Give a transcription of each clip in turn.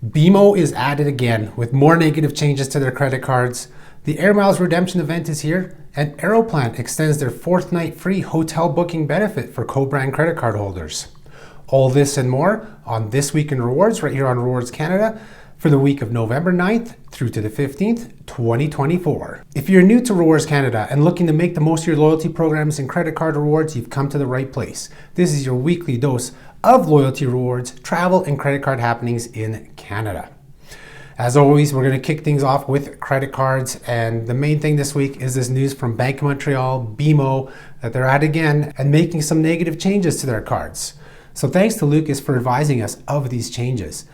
BMO is at it again with more negative changes to their credit cards. The Air Miles redemption event is here, and Aeroplan extends their 4th night free hotel booking benefit for co-brand credit card holders. All this and more on This Week in Rewards right here on RWRDS Canada for the week of November 9th through to the 15th, 2024. If you're new to RWRDS Canada and looking to make the most of your loyalty programs and credit card rewards, you've come to the right place. This is your weekly dose of loyalty rewards, travel, and credit card happenings in Canada. As always, we're going to kick things off with credit cards, and the main thing this week is this news from Bank of Montreal, BMO, that they're at again and making some negative changes to their cards. So thanks to Lucas for advising us of these changes.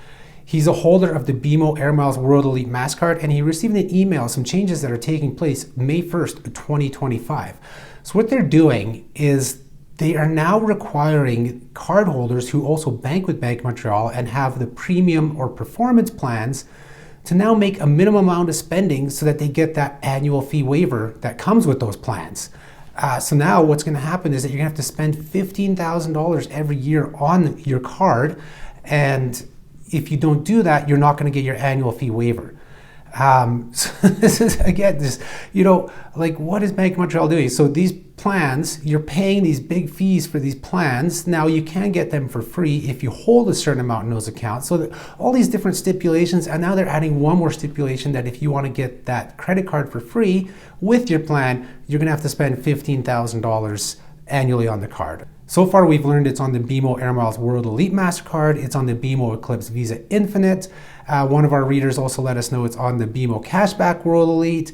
He's a holder of the BMO Air Miles World Elite MasterCard, and he received an email, some changes that are taking place May 1st, 2025. So what they're doing is they are now requiring cardholders who also bank with Bank of Montreal and have the premium or performance plans to now make a minimum amount of spending so that they get that annual fee waiver that comes with those plans. So now what's going to happen is that you're going to have to spend $15,000 every year on your card, and if you don't do that, you're not going to get your annual fee waiver. So this is, again, what is Bank of Montreal doing? So these plans, you're paying these big fees for these plans. Now you can get them for free if you hold a certain amount in those accounts. So all these different stipulations, and now they're adding one more stipulation that if you want to get that credit card for free with your plan, you're going to have to spend $15,000 annually on the card. So far, we've learned it's on the BMO Air Miles World Elite MasterCard. It's on the BMO Eclipse Visa Infinite. One of our readers also let us know it's on the BMO Cashback World Elite.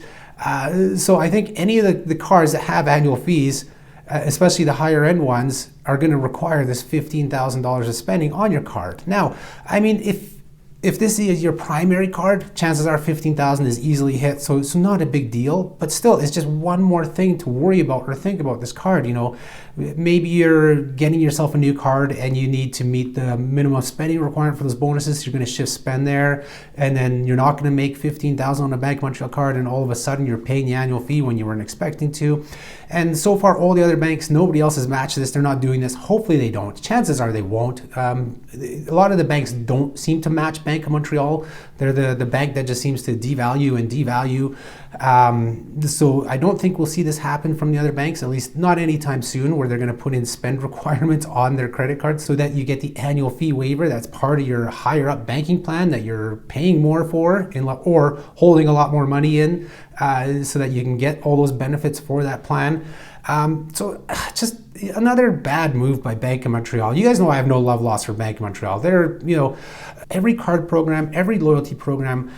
So I think any of the cards that have annual fees, especially the higher end ones, are going to require this $15,000 of spending on your card. Now, I mean, if this is your primary card, chances are $15,000 is easily hit, so it's not a big deal. But still, it's just one more thing to worry about or think about this card. Maybe you're getting yourself a new card and you need to meet the minimum spending requirement for those bonuses. You're going to shift spend there, and then you're not going to make $15,000 on a Bank of Montreal card, and all of a sudden you're paying the annual fee when you weren't expecting to. And so far, all the other banks, nobody else has matched this. They're not doing this. Hopefully they don't. Chances are they won't. A lot of the banks don't seem to match Bank of Montreal. They're the bank that just seems to devalue and devalue. So I don't think we'll see this happen from the other banks, at least not anytime soon, where they're going to put in spend requirements on their credit cards so that you get the annual fee waiver. That's part of your higher up banking plan that you're paying more for or holding a lot more money in so that you can get all those benefits for that plan. So just another bad move by Bank of Montreal. You guys know I have no love lost for Bank of Montreal. They're, every card program, every loyalty program,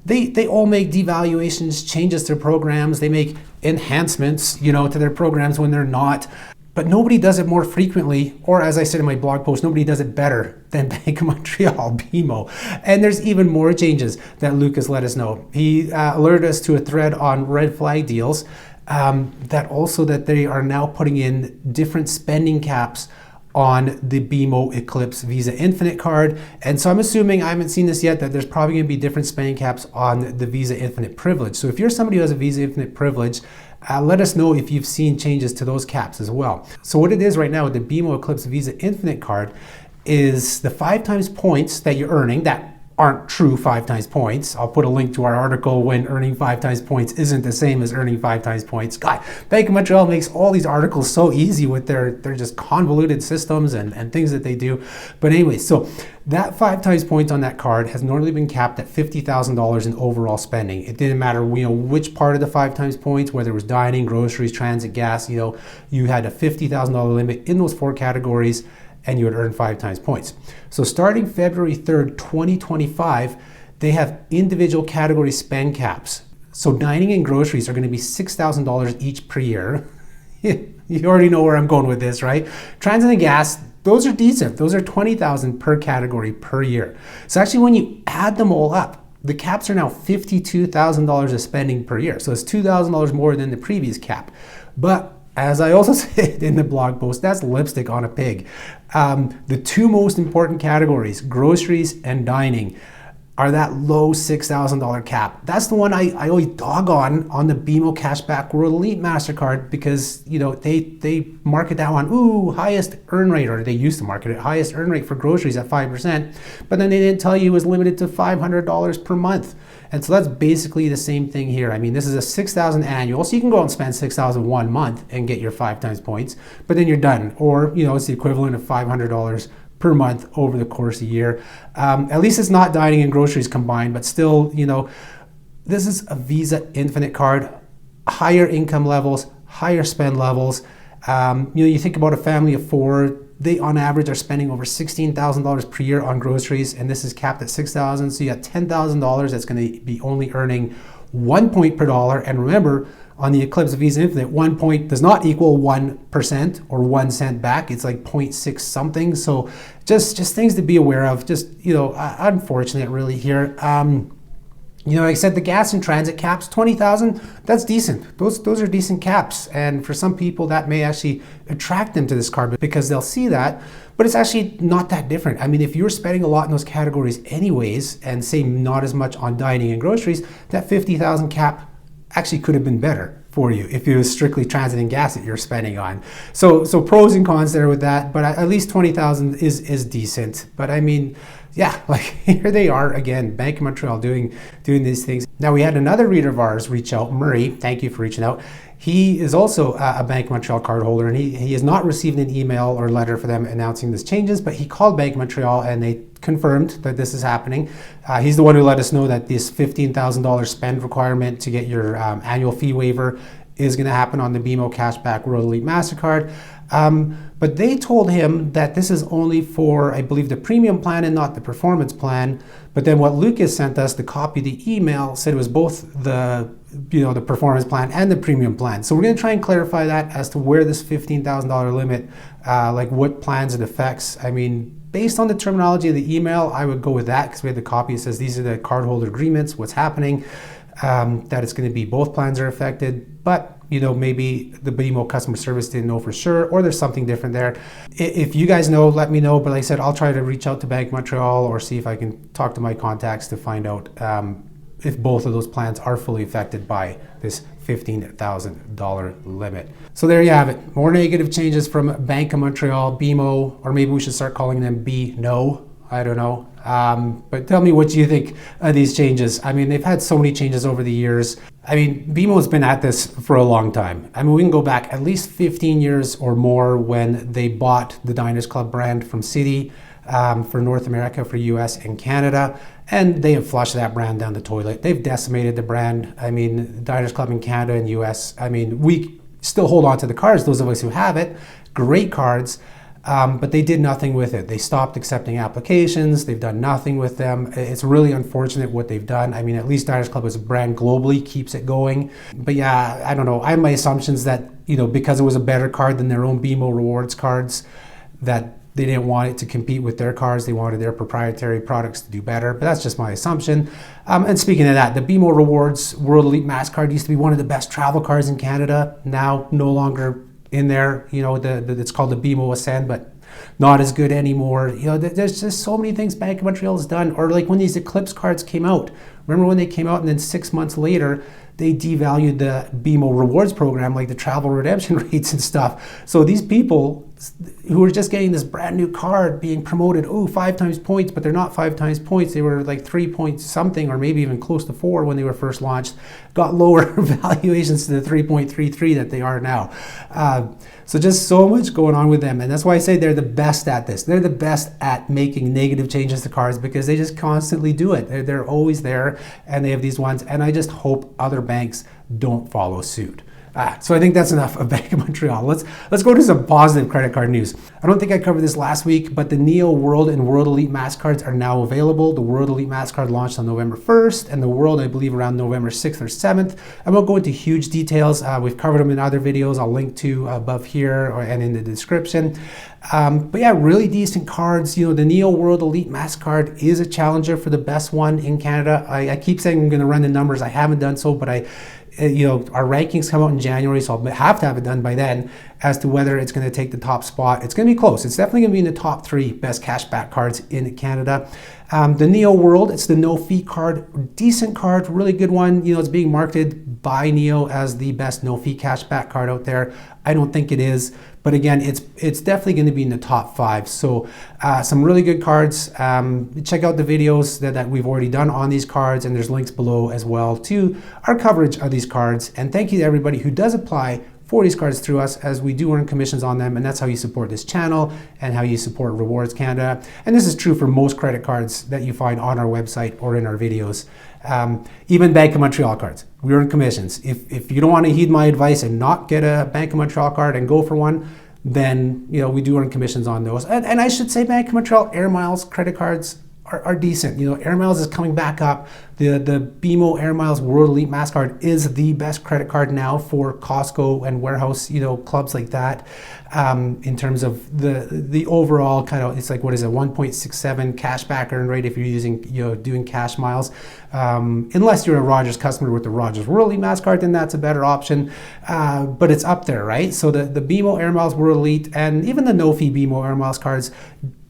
they all make devaluations, changes to their programs. They make enhancements, to their programs when they're not. But nobody does it more frequently, or as I said in my blog post, nobody does it better than Bank of Montreal, BMO. And there's even more changes that Lucas let us know. He alerted us to a thread on red flag deals that they are now putting in different spending caps on the BMO Eclipse Visa Infinite card. And so I'm assuming, I haven't seen this yet, that there's probably going to be different spending caps on the Visa Infinite Privilege. So if you're somebody who has a Visa Infinite Privilege, let us know if you've seen changes to those caps as well. So what it is right now with the BMO Eclipse Visa Infinite card is the 5 times points that you're earning that aren't true 5 times points. I'll put a link to our article when earning 5 times points isn't the same as earning 5 times points. God, Bank of Montreal makes all these articles so easy with their just convoluted systems and things that they do. But anyway, so that 5 times points on that card has normally been capped at $50,000 in overall spending. It didn't matter, which part of the 5 times points, whether it was dining, groceries, transit, gas, you had a $50,000 limit in those 4 categories, and you would earn 5 times points. So starting February 3rd, 2025, they have individual category spend caps. So dining and groceries are going to be $6,000 each per year. You already know where I'm going with this, right? Transit and gas, those are decent. Those are $20,000 per category per year. So actually when you add them all up, the caps are now $52,000 of spending per year. So it's $2,000 more than the previous cap. But as I also said in the blog post, that's lipstick on a pig. The 2 most important categories, groceries and dining, are that low $6,000 cap. That's the one I always dog on the BMO Cashback World Elite MasterCard, because they market that one, ooh, highest earn rate, or they used to market it, highest earn rate for groceries at 5%, but then they didn't tell you it was limited to $500 per month. And so that's basically the same thing here. I mean, this is a $6,000 annual, so you can go out and spend $6,000 1 month and get your 5 times points, but then you're done. Or, it's the equivalent of $500 per month over the course of a year. At least it's not dining and groceries combined, but still, this is a Visa Infinite card, higher income levels, higher spend levels. You think about a family of 4, they on average are spending over $16,000 per year on groceries, and this is capped at $6,000. So you got $10,000 that's going to be only earning 1 point per dollar. And remember, on the Eclipse Visa Infinite, 1 point does not equal 1% or 1 cent back. It's like 0.6 something. So just things to be aware of. Just, unfortunate really here. Like I said, the gas and transit caps, 20,000, that's decent. Those are decent caps. And for some people, that may actually attract them to this card because they'll see that, but it's actually not that different. I mean, if you're spending a lot in those categories anyways, and say not as much on dining and groceries, that 50,000 cap actually could have been better for you if it was strictly transit and gas that you're spending on. So pros and cons there with that, but at least 20,000 is decent. But I mean, yeah, like here they are again, Bank of Montreal doing these things. Now we had another reader of ours reach out, Murray, thank you for reaching out. He is also a Bank of Montreal card holder, and he has not received an email or letter for them announcing this changes, but he called Bank of Montreal and they confirmed that this is happening. He's the one who let us know that this $15,000 spend requirement to get your annual fee waiver is going to happen on the BMO Cashback World Elite MasterCard. But they told him that this is only for, I believe, the premium plan and not the performance plan. But then what Lucas sent us, the copy of the email, said it was both the performance plan and the premium plan. So we're going to try and clarify that as to where this $15,000 limit, like what plans it affects. I mean, based on the terminology of the email, I would go with that because we had the copy. It says these are the cardholder agreements, what's happening, that it's going to be both plans are affected. But maybe the BMO customer service didn't know for sure, or there's something different there. If you guys know, let me know. But like I said, I'll try to reach out to Bank of Montreal or see if I can talk to my contacts to find out if both of those plans are fully affected by this $15,000 limit. So there you have it. More negative changes from Bank of Montreal, BMO, or maybe we should start calling them BNO. I don't know. But tell me what you think of these changes. I mean, they've had so many changes over the years. I mean, BMO's been at this for a long time. I mean, we can go back at least 15 years or more when they bought the Diners Club brand from Citi for North America, for US and Canada. And they have flushed that brand down the toilet. They've decimated the brand. I mean, Diners Club in Canada and US, I mean, we still hold on to the cards, those of us who have it. Great cards. But they did nothing with it. They stopped accepting applications. They've done nothing with them. It's really unfortunate what they've done. I mean, at least Diners Club as a brand globally keeps it going. But yeah, I don't know. I have my assumptions that, because it was a better card than their own BMO rewards cards, that they didn't want it to compete with their cards. They wanted their proprietary products to do better. But that's just my assumption. And speaking of that, the BMO Rewards World Elite MasterCard used to be one of the best travel cards in Canada. Now, no longer in there, it's called the BMO Ascend, but not as good anymore. There's just so many things Bank of Montreal has done. Or like when these Eclipse cards came out. Remember when they came out and then 6 months later, they devalued the BMO rewards program, like the travel redemption rates and stuff. So these people who were just getting this brand new card being promoted, 5 times points, but they're not 5 times points. They were like 3 points something, or maybe even close to 4 when they were first launched, got lower valuations to the 3.33 that they are now. So just so much going on with them. And that's why I say they're the best at this. They're the best at making negative changes to cards because they just constantly do it. They're always there, and they have these ones. And I just hope other banks don't follow suit. So I think that's enough of Bank of Montreal. Let's go to some positive credit card news. I don't think I covered this last week, but the Neo World and World Elite MasterCards are now available. The World Elite MasterCard launched on November 1st, and the World, I believe, around November 6th or 7th. I won't go into huge details. We've covered them in other videos. I'll link to above here and in the description. But yeah, really decent cards. The Neo World Elite MasterCard is a challenger for the best one in Canada. I keep saying I'm going to run the numbers. I haven't done so, but our rankings come out in January, so I'll have to have it done by then as to whether it's going to take the top spot. It's going to be close. It's definitely going to be in the top 3 best cashback cards in Canada. The Neo World, it's the no fee card, decent card, really good one. It's being marketed by Neo as the best no fee cashback card out there. I don't think it is, but again, it's definitely going to be in the top 5. So some really good cards. Check out the videos that we've already done on these cards, and there's links below as well to our coverage of these cards. And thank you to everybody who does apply for these cards through us, as we do earn commissions on them, and that's how you support this channel and how you support Rewards Canada. And this is true for most credit cards that you find on our website or in our videos. Even Bank of Montreal cards, we earn commissions. If you don't want to heed my advice and not get a Bank of Montreal card and go for one, then we do earn commissions on those. And I should say Bank of Montreal Air Miles credit cards are decent. Air Miles is coming back up. The BMO Air Miles World Elite MasterCard is the best credit card now for Costco and warehouse, clubs like that. In terms of the overall kind of, it's like, what is it, 1.67 cashback earn rate if you're using, doing cash miles. Unless you're a Rogers customer with the Rogers World Elite MasterCard, then that's a better option. But it's up there, right? So the BMO Air Miles World Elite and even the no-fee BMO Air Miles cards,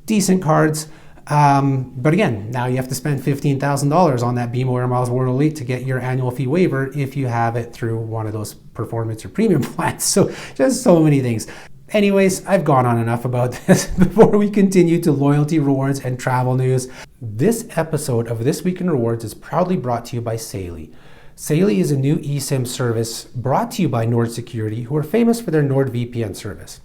decent cards. But again, now you have to spend $15,000 on that BMO Air Miles World Elite to get your annual fee waiver if you have it through one of those performance or premium plans. So just so many things. Anyways, I've gone on enough about this. Before we continue to loyalty, rewards, and travel news, this episode of This Week in Rewards is proudly brought to you by Saily. Saily is a new eSIM service brought to you by Nord Security, who are famous for their NordVPN service.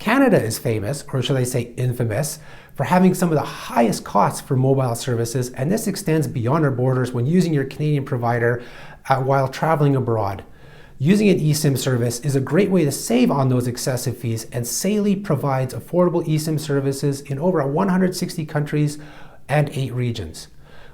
Canada is famous, or should I say infamous, for having some of the highest costs for mobile services, and this extends beyond our borders when using your Canadian provider while traveling abroad. Using an eSIM service is a great way to save on those excessive fees, and Saily provides affordable eSIM services in over 160 countries and 8 regions.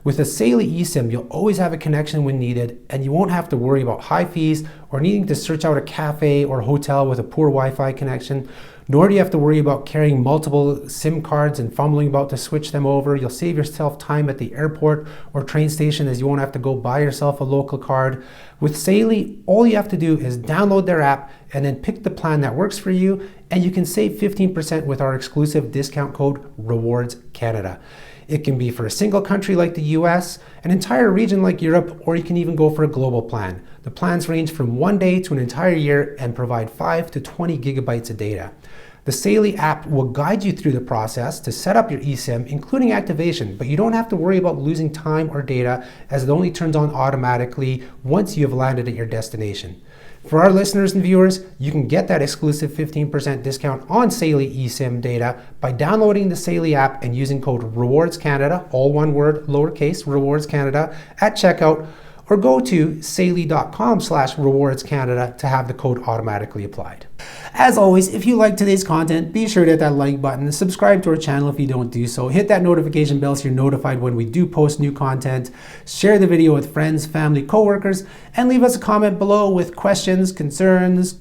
With a Saily eSIM, you'll always have a connection when needed, and you won't have to worry about high fees or needing to search out a cafe or hotel with a poor Wi-Fi connection, nor do you have to worry about carrying multiple SIM cards and fumbling about to switch them over. You'll save yourself time at the airport or train station, as you won't have to go buy yourself a local card. With Saily, all you have to do is download their app and then pick the plan that works for you, and you can save 15% with our exclusive discount code Rewards Canada. It can be for a single country like the US, an entire region like Europe, or you can even go for a global plan. The plans range from 1 day to an entire year and provide 5 to 20 gigabytes of data. The Saily app will guide you through the process to set up your eSIM, including activation, but you don't have to worry about losing time or data, as it only turns on automatically once you have landed at your destination. For our listeners and viewers, you can get that exclusive 15% discount on Saily eSIM data by downloading the Saily app and using code Rewards Canada, all one word, lowercase, Rewards Canada, at checkout, or go to saily.com/rewardscanada to have the code automatically applied. As always, if you like today's content, be sure to hit that like button, subscribe to our channel if you don't do so, hit that notification bell so you're notified when we do post new content, share the video with friends, family, coworkers, and leave us a comment below with questions, concerns,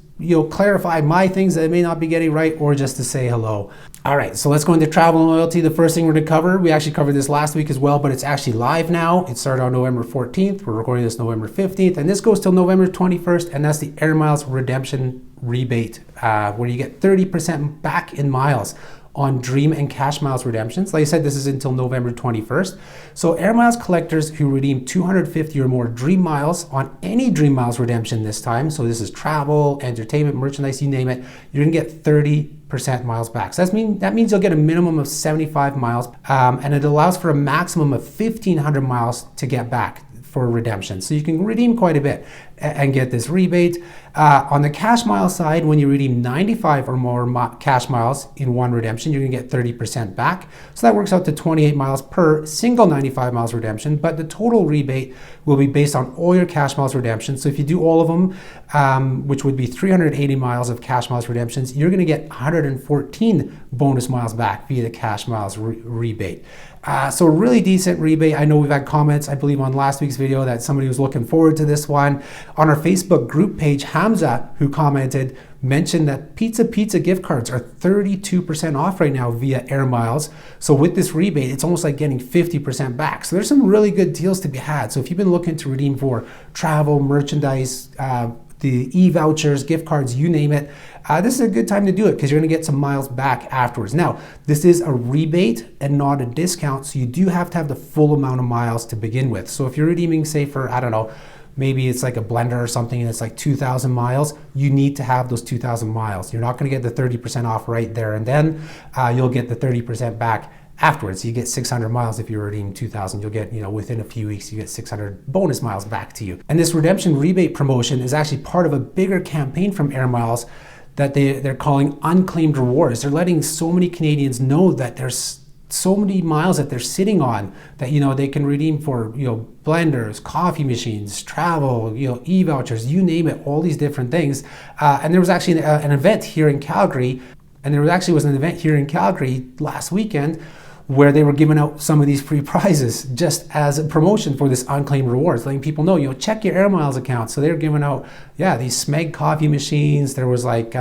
clarify my things that I may not be getting right, or just to say hello. All right, so let's go into travel and loyalty. The first thing we're going to cover, we actually covered this last week as well, but it's actually live now. It started on November 14th. We're recording this November 15th, and this goes till November 21st, and that's the Air Miles redemption rebate, where you get 30% back in miles on Dream and Cash Miles redemptions. Like I said, this is until November 21st. So Air Miles collectors who redeem 250 or more Dream Miles on any Dream Miles redemption this time, so this is travel, entertainment, merchandise, you name it, you're gonna get 30% miles back. So that means you'll get a minimum of 75 miles, and it allows for a maximum of 1,500 miles to get back for redemption. So you can redeem quite a bit and get this rebate. On the cash mile side, when you redeem 95 or more cash miles in one redemption, you're gonna get 30% back. So that works out to 28 miles per single 95 miles redemption, but the total rebate will be based on all your cash miles redemptions. So if you do all of them, which would be 380 miles of cash miles redemptions, you're gonna get 114 bonus miles back via the cash miles rebate. So a really decent rebate. I know we've had comments, I believe on last week's video, that somebody was looking forward to this one. On our Facebook group page, Hamza, who commented, mentioned that Pizza gift cards are 32% off right now via Air Miles. So with this rebate, it's almost like getting 50% back. So there's some really good deals to be had. So if you've been looking to redeem for travel, merchandise, the e-vouchers, gift cards, you name it, this is a good time to do it because you're going to get some miles back afterwards. Now, this is a rebate and not a discount, so you do have to have the full amount of miles to begin with. So if you're redeeming, say, for, I don't know, maybe it's like a blender or something and it's like 2,000 miles, you need to have those 2,000 miles. You're not going to get the 30% off right there and then. You'll get the 30% back afterwards. You get 600 miles. If you're redeeming 2,000, you'll get, within a few weeks, you get 600 bonus miles back to you. And this redemption rebate promotion is actually part of a bigger campaign from Air Miles that they're calling unclaimed rewards. They're letting so many Canadians know that there's so many miles that they're sitting on that, they can redeem for, blenders, coffee machines, travel, e-vouchers, you name it, all these different things. And there was actually an event here in Calgary, last weekend where they were giving out some of these free prizes just as a promotion for this unclaimed rewards, letting people know, check your Air Miles account. So they're giving out, these Smeg coffee machines. There was like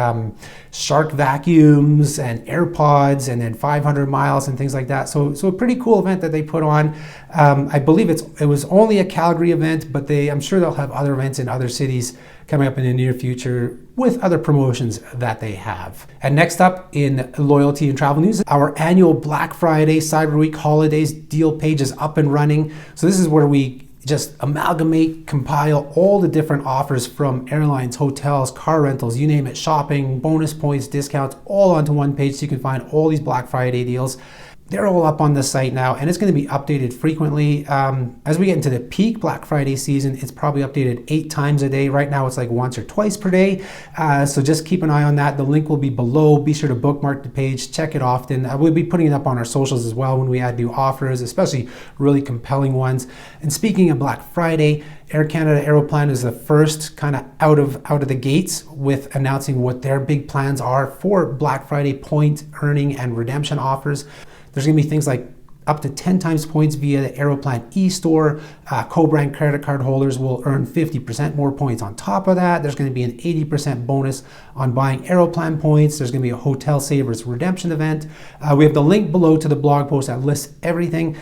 Shark vacuums and AirPods and then 500 miles and things like that. So a pretty cool event that they put on. I believe it was only a Calgary event, but I'm sure they'll have other events in other cities coming up in the near future with other promotions that they have. And next up in loyalty and travel news, our annual Black Friday, Cyber Week holidays deal page is up and running. So this is where we just amalgamate, compile all the different offers from airlines, hotels, car rentals, you name it, shopping, bonus points, discounts, all onto one page so you can find all these Black Friday deals. They're all up on the site now, and it's going to be updated frequently. As we get into the peak Black Friday season, it's probably updated 8 times a day. Right now, it's like once or twice per day. So just keep an eye on that. The link will be below. Be sure to bookmark the page, check it often. We'll be putting it up on our socials as well when we add new offers, especially really compelling ones. And speaking of Black Friday, Air Canada Aeroplan is the first kind of out of the gates with announcing what their big plans are for Black Friday point earning and redemption offers. There's going to be things like up to 10 times points via the Aeroplan e-store. Co-brand credit card holders will earn 50% more points on top of that. There's going to be an 80% bonus on buying Aeroplan points. There's going to be a Hotel Savers redemption event. We have the link below to the blog post that lists everything.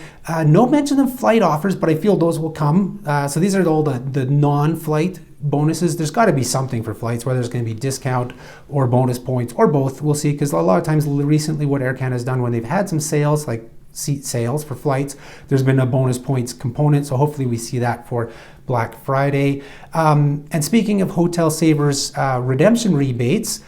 No mention of flight offers, but I feel those will come. So these are all the non-flight bonuses. There's got to be something for flights, whether it's going to be discount or bonus points or both. We'll see, because a lot of times recently what Air Canada has done when they've had some sales, like seat sales for flights, there's been a bonus points component. So hopefully we see that for Black Friday. And speaking of Hotel Savers redemption rebates,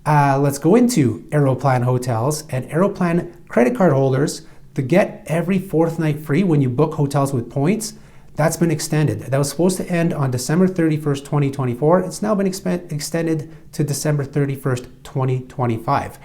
let's go into Aeroplan hotels and Aeroplan credit card holders to get every 4th night free when you book hotels with points. That's been extended. That was supposed to end on December 31st, 2024. It's now been extended to December 31st, 2025.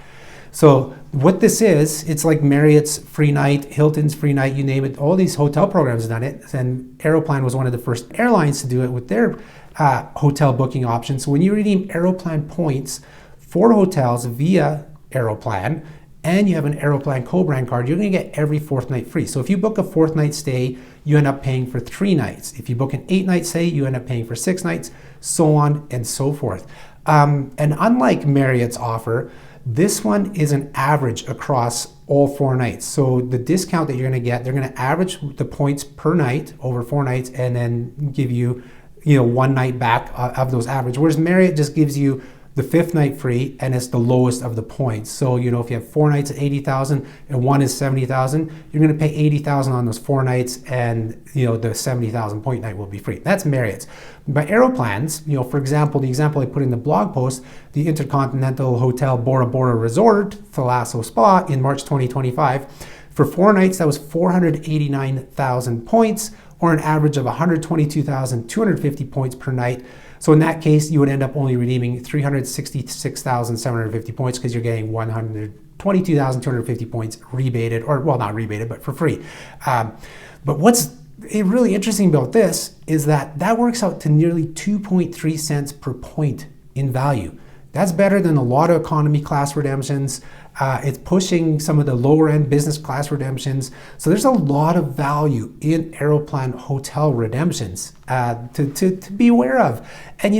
So what this is, it's like Marriott's free night, Hilton's free night, you name it. All these hotel programs have done it. And Aeroplan was one of the first airlines to do it with their hotel booking option. So when you redeem Aeroplan points for hotels via Aeroplan, and you have an Aeroplan co-brand card, you're going to get every 4th night free. So if you book a 4th night stay, you end up paying for 3 nights. If you book an 8-night stay, you end up paying for 6 nights, so on and so forth. And unlike Marriott's offer, this one is an average across all 4 nights. So the discount that you're going to get, they're going to average the points per night over 4 nights and then give you, 1 night back of those average. Whereas Marriott just gives you the 5th night free, and it's the lowest of the points. So, if you have 4 nights at 80,000 and 1 is 70,000, you're going to pay 80,000 on those 4 nights, and the 70,000 point night will be free. That's Marriott's. By Aeroplans, for example, the example I put in the blog post, the Intercontinental Hotel Bora Bora Resort, Thalasso Spa in March 2025, for 4 nights, that was 489,000 points, or an average of 122,250 points per night. So in that case, you would end up only redeeming 366,750 points because you're getting 122,250 points rebated, or well, not rebated, but for free. But what's really interesting about this is that works out to nearly 2.3 cents per point in value. That's better than a lot of economy class redemptions. It's pushing some of the lower end business class redemptions. So there's a lot of value in Aeroplan hotel redemptions to be aware of. And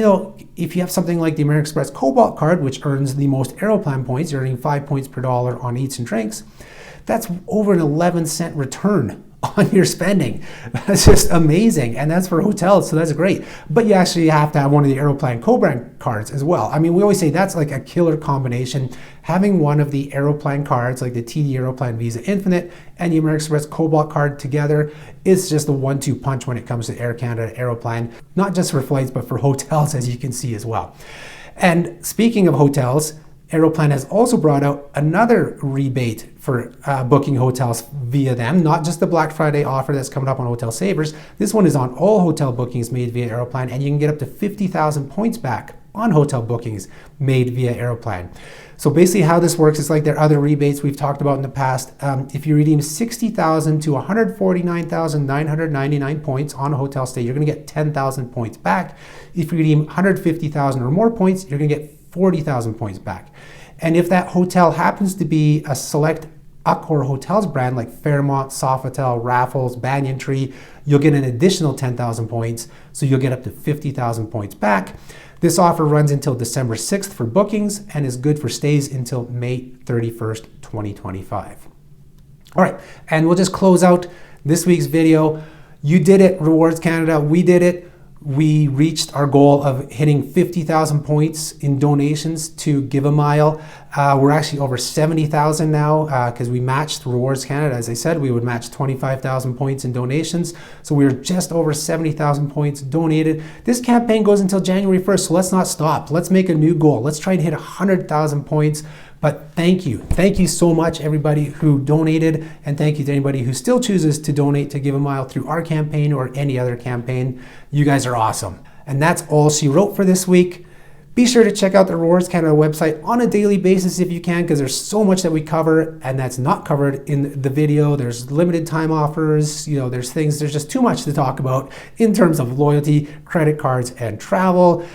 if you have something like the American Express Cobalt card, which earns the most Aeroplan points, you're earning 5 points per dollar on eats and drinks, that's over an 11-cent return on your spending. That's just amazing. And that's for hotels, so that's great. But you actually have to have one of the Aeroplan co-brand cards as well. I mean, we always say that's like a killer combination. Having one of the Aeroplan cards, like the TD Aeroplan Visa Infinite and the American Express Cobalt card together, is just a 1-2 punch when it comes to Air Canada Aeroplan, not just for flights, but for hotels, as you can see as well. And speaking of hotels, Aeroplan has also brought out another rebate for booking hotels via them, not just the Black Friday offer that's coming up on Hotel Savers. This one is on all hotel bookings made via Aeroplan, and you can get up to 50,000 points back on hotel bookings made via Aeroplan. So basically how this works is like their other rebates we've talked about in the past. If you redeem 60,000 to 149,999 points on a hotel stay, you're going to get 10,000 points back. If you redeem 150,000 or more points, you're going to get 40,000 points back. And if that hotel happens to be a select Accor Hotels brand like Fairmont, Sofitel, Raffles, Banyan Tree, you'll get an additional 10,000 points, so you'll get up to 50,000 points back. This offer runs until December 6th for bookings and is good for stays until May 31st, 2025. All right, and we'll just close out this week's video. You did it, Rewards Canada, we did it. We reached our goal of hitting 50,000 points in donations to Give a Mile. We're actually over 70,000 now because we matched Rewards Canada. As I said, we would match 25,000 points in donations. So we were just over 70,000 points donated. This campaign goes until January 1st, so let's not stop. Let's make a new goal. Let's try to hit 100,000 points. But thank you. Thank you so much, everybody who donated, and thank you to anybody who still chooses to donate to Give a Mile through our campaign or any other campaign. You guys are awesome. And that's all she wrote for this week. Be sure to check out the Rewards Canada website on a daily basis if you can, because there's so much that we cover and that's not covered in the video. There's limited time offers, there's just too much to talk about in terms of loyalty, credit cards, and travel.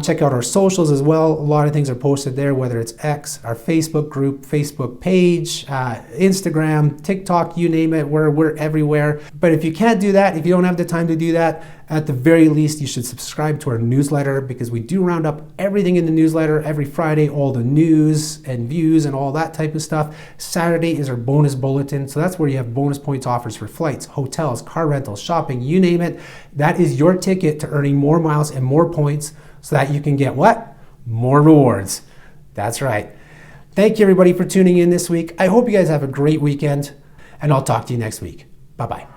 Check out our socials as well. A lot of things are posted there, whether it's X, our Facebook group, Facebook page, Instagram, TikTok, you name it, we're everywhere. But if you can't do that, if you don't have the time to do that, at the very least, you should subscribe to our newsletter, because we do round up everything in the newsletter every Friday, all the news and views and all that type of stuff. Saturday is our bonus bulletin. So that's where you have bonus points offers for flights, hotels, car rentals, shopping, you name it. That is your ticket to earning more miles and more points so that you can get what? More rewards. That's right. Thank you, everybody, for tuning in this week. I hope you guys have a great weekend, and I'll talk to you next week. Bye-bye.